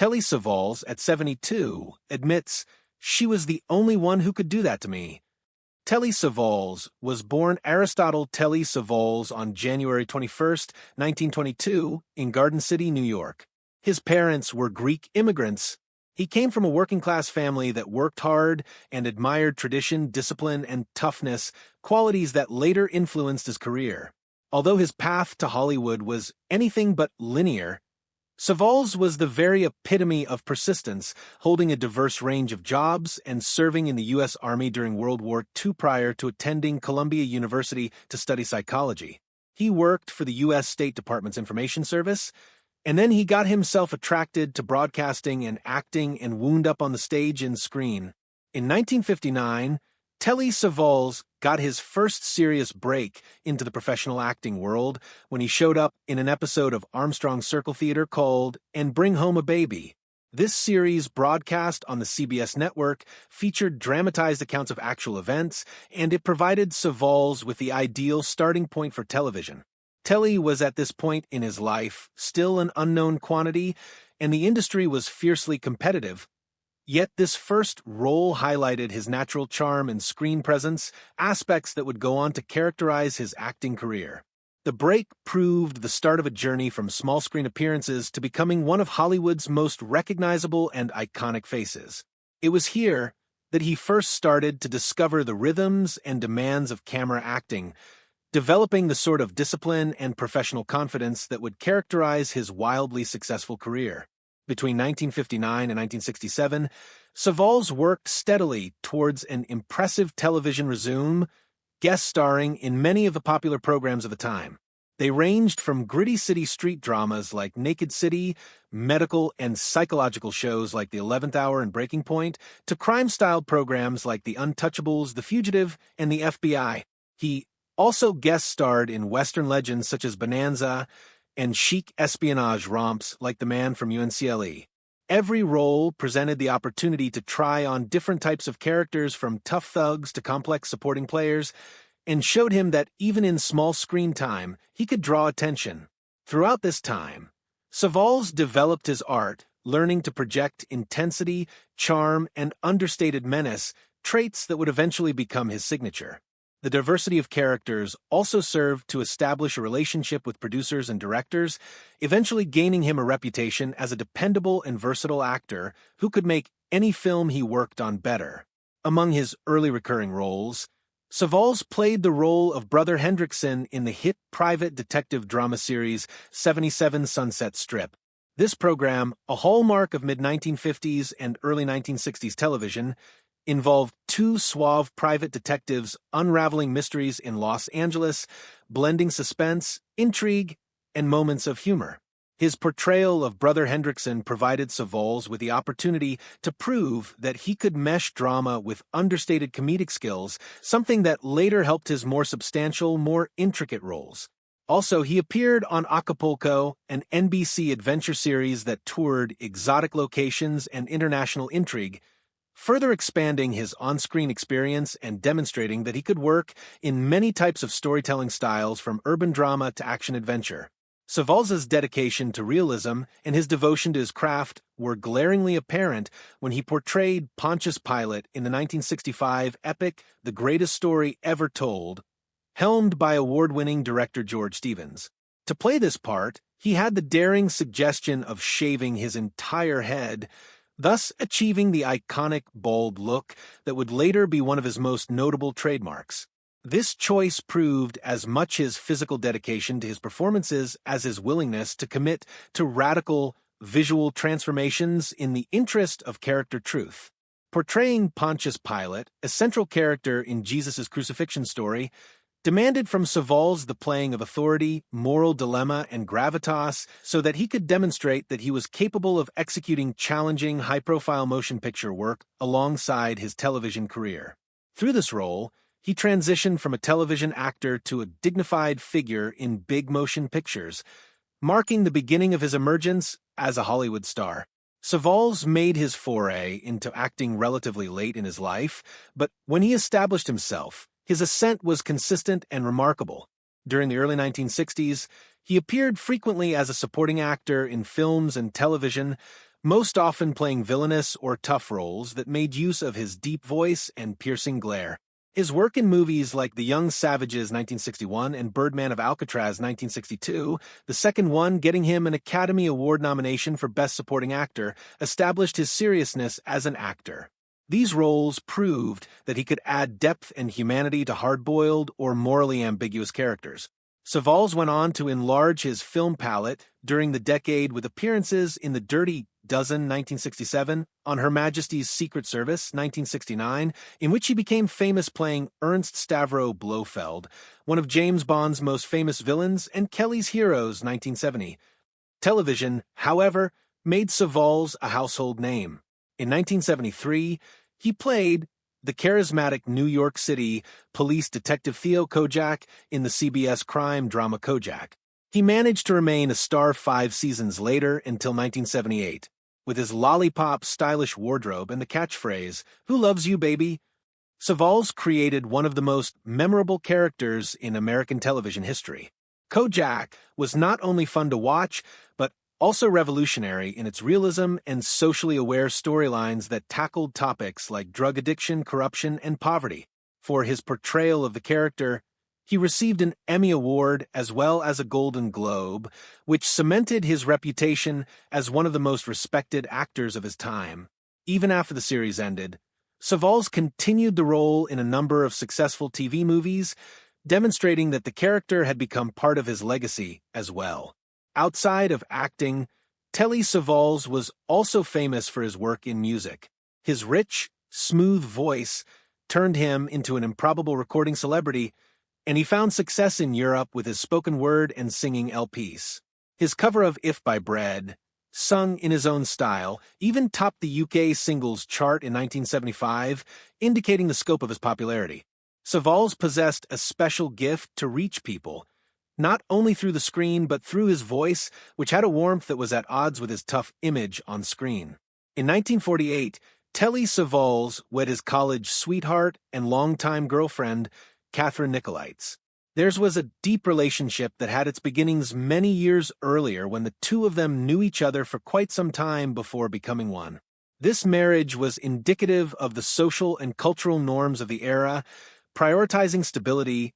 Telly Savalas, at 72, admits, "She was the only one who could do that to me." Telly Savalas was born Aristotle Telly Savalas on January 21, 1922, in Garden City, New York. His parents were Greek immigrants. He came from a working-class family that worked hard and admired tradition, discipline, and toughness, qualities that later influenced his career. Although his path to Hollywood was anything but linear, Savalas was the very epitome of persistence, holding a diverse range of jobs and serving in the U.S. Army during World War II prior to attending Columbia University to study psychology. He worked for the U.S. State Department's Information Service, and then he got himself attracted to broadcasting and acting and wound up on the stage and screen. In 1959, Telly Savalas got his first serious break into the professional acting world when he showed up in an episode of Armstrong's Circle Theater called And Bring Home a Baby. This series, broadcast on the CBS network, featured dramatized accounts of actual events, and it provided Savalas with the ideal starting point for television. Telly was at this point in his life still an unknown quantity, and the industry was fiercely competitive. Yet this first role highlighted his natural charm and screen presence, aspects that would go on to characterize his acting career. The break proved the start of a journey from small-screen appearances to becoming one of Hollywood's most recognizable and iconic faces. It was here that he first started to discover the rhythms and demands of camera acting, developing the sort of discipline and professional confidence that would characterize his wildly successful career. Between 1959 and 1967, Savalas worked steadily towards an impressive television resume, guest starring in many of the popular programs of the time. They ranged from gritty city street dramas like Naked City, medical and psychological shows like The 11th Hour and Breaking Point, to crime-styled programs like The Untouchables, The Fugitive, and The FBI. He also guest starred in Western legends such as Bonanza and chic espionage romps like The Man from UNCLE. Every role presented the opportunity to try on different types of characters, from tough thugs to complex supporting players, and showed him that even in small screen time, he could draw attention. Throughout this time, Savalas developed his art, learning to project intensity, charm, and understated menace, traits that would eventually become his signature. The diversity of characters also served to establish a relationship with producers and directors, eventually gaining him a reputation as a dependable and versatile actor who could make any film he worked on better. Among his early recurring roles, Savalas played the role of Brother Hendrickson in the hit private detective drama series 77 Sunset Strip. This program, a hallmark of mid-1950s and early 1960s television, involved two suave private detectives unraveling mysteries in Los Angeles, blending suspense, intrigue, and moments of humor. His portrayal of Brother Hendrickson provided Savalas with the opportunity to prove that he could mesh drama with understated comedic skills, something that later helped his more substantial, more intricate roles. Also, he appeared on Acapulco, an NBC adventure series that toured exotic locations and international intrigue, further expanding his on-screen experience and demonstrating that he could work in many types of storytelling styles, from urban drama to action-adventure. Savalas's dedication to realism and his devotion to his craft were glaringly apparent when he portrayed Pontius Pilate in the 1965 epic The Greatest Story Ever Told, helmed by award-winning director George Stevens. To play this part, he had the daring suggestion of shaving his entire head, thus achieving the iconic bald look that would later be one of his most notable trademarks. This choice proved as much his physical dedication to his performances as his willingness to commit to radical visual transformations in the interest of character truth. Portraying Pontius Pilate, a central character in Jesus' crucifixion story, demanded from Savalas the playing of authority, moral dilemma, and gravitas so that he could demonstrate that he was capable of executing challenging, high-profile motion picture work alongside his television career. Through this role, he transitioned from a television actor to a dignified figure in big motion pictures, marking the beginning of his emergence as a Hollywood star. Savalas made his foray into acting relatively late in his life, but when he established himself, his ascent was consistent and remarkable. During the early 1960s, he appeared frequently as a supporting actor in films and television, most often playing villainous or tough roles that made use of his deep voice and piercing glare. His work in movies like The Young Savages 1961 and Birdman of Alcatraz 1962, the second one getting him an Academy Award nomination for Best Supporting Actor, established his seriousness as an actor. These roles proved that he could add depth and humanity to hard-boiled or morally ambiguous characters. Savalas went on to enlarge his film palette during the decade with appearances in The Dirty Dozen 1967, On Her Majesty's Secret Service 1969, in which he became famous playing Ernst Stavro Blofeld, one of James Bond's most famous villains, and Kelly's Heroes 1970. Television, however, made Savalas a household name. In 1973, he played the charismatic New York City police detective Theo Kojak in the CBS crime drama Kojak. He managed to remain a star 5 seasons later until 1978, with his lollipop stylish wardrobe and the catchphrase, "Who loves you, baby?" Savalas created one of the most memorable characters in American television history. Kojak was not only fun to watch, but also revolutionary in its realism and socially aware storylines that tackled topics like drug addiction, corruption, and poverty. For his portrayal of the character, he received an Emmy Award as well as a Golden Globe, which cemented his reputation as one of the most respected actors of his time. Even after the series ended, Savalas continued the role in a number of successful TV movies, demonstrating that the character had become part of his legacy as well. Outside of acting, Telly Savalas was also famous for his work in music. His rich, smooth voice turned him into an improbable recording celebrity, and he found success in Europe with his spoken word and singing LPs. His cover of If by Bread, sung in his own style, even topped the UK singles chart in 1975, indicating the scope of his popularity. Savalas possessed a special gift to reach people, not only through the screen but through his voice, which had a warmth that was at odds with his tough image on screen. In 1948, Telly Savalas wed his college sweetheart and longtime girlfriend, Catherine Nicolites. Theirs was a deep relationship that had its beginnings many years earlier when the two of them knew each other for quite some time before becoming one. This marriage was indicative of the social and cultural norms of the era, prioritizing stability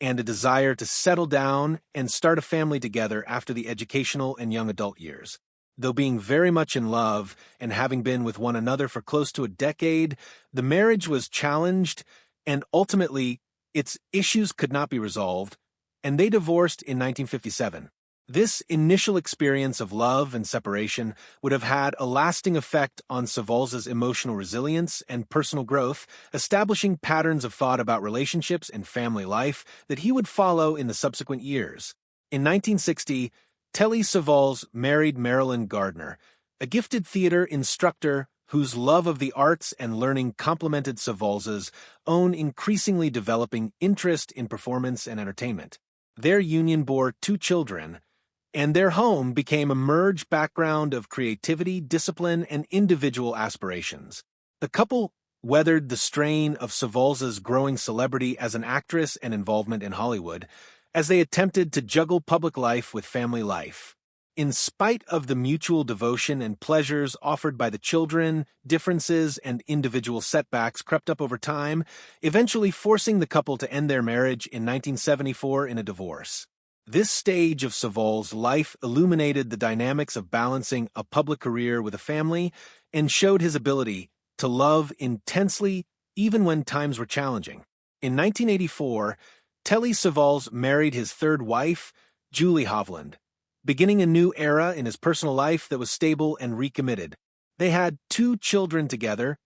and a desire to settle down and start a family together after the educational and young adult years. Though being very much in love and having been with one another for close to a decade, the marriage was challenged and ultimately its issues could not be resolved, and they divorced in 1957. This initial experience of love and separation would have had a lasting effect on Savalas's emotional resilience and personal growth, establishing patterns of thought about relationships and family life that he would follow in the subsequent years. In 1960, Telly Savalas married Marilyn Gardner, a gifted theater instructor whose love of the arts and learning complemented Savalas's own increasingly developing interest in performance and entertainment. Their union bore 2 children, and their home became a merged background of creativity, discipline, and individual aspirations. The couple weathered the strain of Savalas's growing celebrity as an actress and involvement in Hollywood, as they attempted to juggle public life with family life. In spite of the mutual devotion and pleasures offered by the children, differences and individual setbacks crept up over time, eventually forcing the couple to end their marriage in 1974 in a divorce. This stage of Savalas's life illuminated the dynamics of balancing a public career with a family and showed his ability to love intensely even when times were challenging. In 1984, Telly Savalas married his third wife, Julie Hovland, beginning a new era in his personal life that was stable and recommitted. They had 2 children together,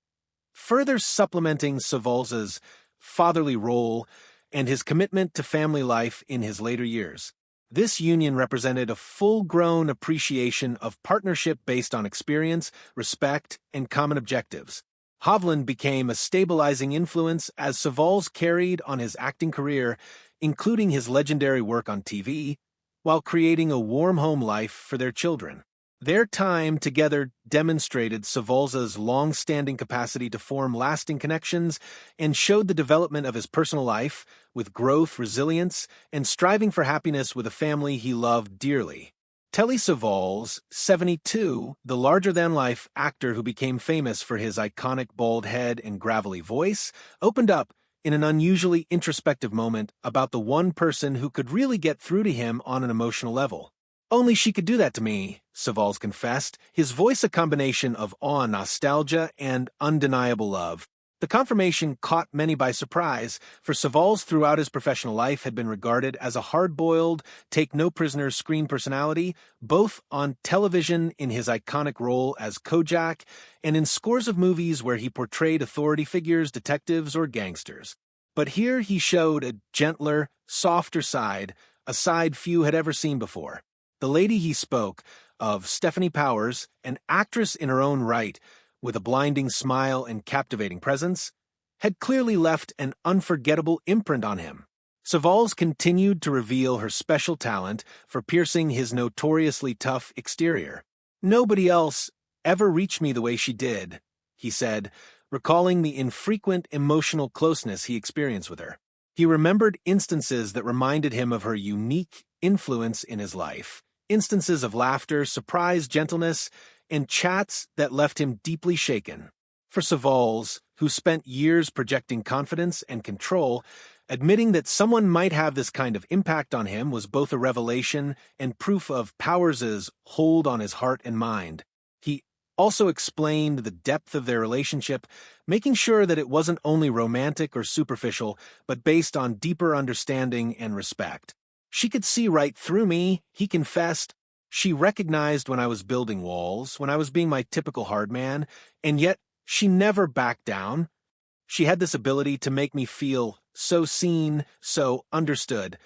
further supplementing Savalas's fatherly role and his commitment to family life in his later years. This union represented a full-grown appreciation of partnership based on experience, respect, and common objectives. Hovland became a stabilizing influence as Savalas carried on his acting career, including his legendary work on TV, while creating a warm home life for their children. Their time together demonstrated Savalas's long-standing capacity to form lasting connections and showed the development of his personal life, with growth, resilience, and striving for happiness with a family he loved dearly. Telly Savalas, 72, the larger-than-life actor who became famous for his iconic bald head and gravelly voice, opened up in an unusually introspective moment about the one person who could really get through to him on an emotional level. "Only she could do that to me," Savalas confessed, his voice a combination of awe, nostalgia, and undeniable love. The confirmation caught many by surprise, for Savalas throughout his professional life had been regarded as a hard-boiled, take-no-prisoners screen personality, both on television in his iconic role as Kojak and in scores of movies where he portrayed authority figures, detectives, or gangsters. But here he showed a gentler, softer side, a side few had ever seen before. The lady he spoke of, Stephanie Powers, an actress in her own right, with a blinding smile and captivating presence, had clearly left an unforgettable imprint on him. Savalas continued to reveal her special talent for piercing his notoriously tough exterior. "Nobody else ever reached me the way she did," he said, recalling the infrequent emotional closeness he experienced with her. He remembered instances that reminded him of her unique influence in his life, instances of laughter, surprise, gentleness, and chats that left him deeply shaken. For Savalas, who spent years projecting confidence and control, admitting that someone might have this kind of impact on him was both a revelation and proof of Powers' hold on his heart and mind. He also explained the depth of their relationship, making sure that it wasn't only romantic or superficial, but based on deeper understanding and respect. "She could see right through me," he confessed. "She recognized when I was building walls, when I was being my typical hard man, and yet she never backed down. She had this ability to make me feel so seen, so understood."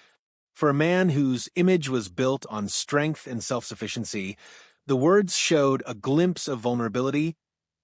For a man whose image was built on strength and self-sufficiency, the words showed a glimpse of vulnerability,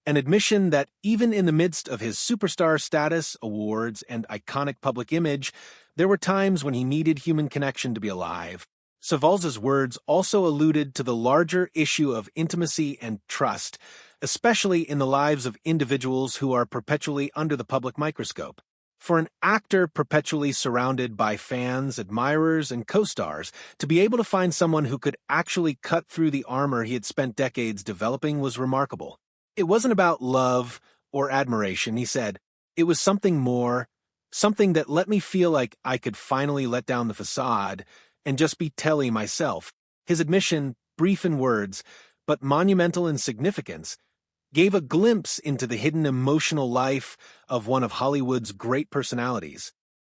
an admission that even in the midst of his superstar status, awards, and iconic public image, there were times when he needed human connection to be alive. Savalas's words also alluded to the larger issue of intimacy and trust, especially in the lives of individuals who are perpetually under the public microscope. For an actor perpetually surrounded by fans, admirers, and co-stars, to be able to find someone who could actually cut through the armor he had spent decades developing was remarkable. "It wasn't about love or admiration," he said. "It was something more, something that let me feel like I could finally let down the facade and just be Telly myself." His admission, brief in words, but monumental in significance, gave a glimpse into the hidden emotional life of one of Hollywood's great personalities.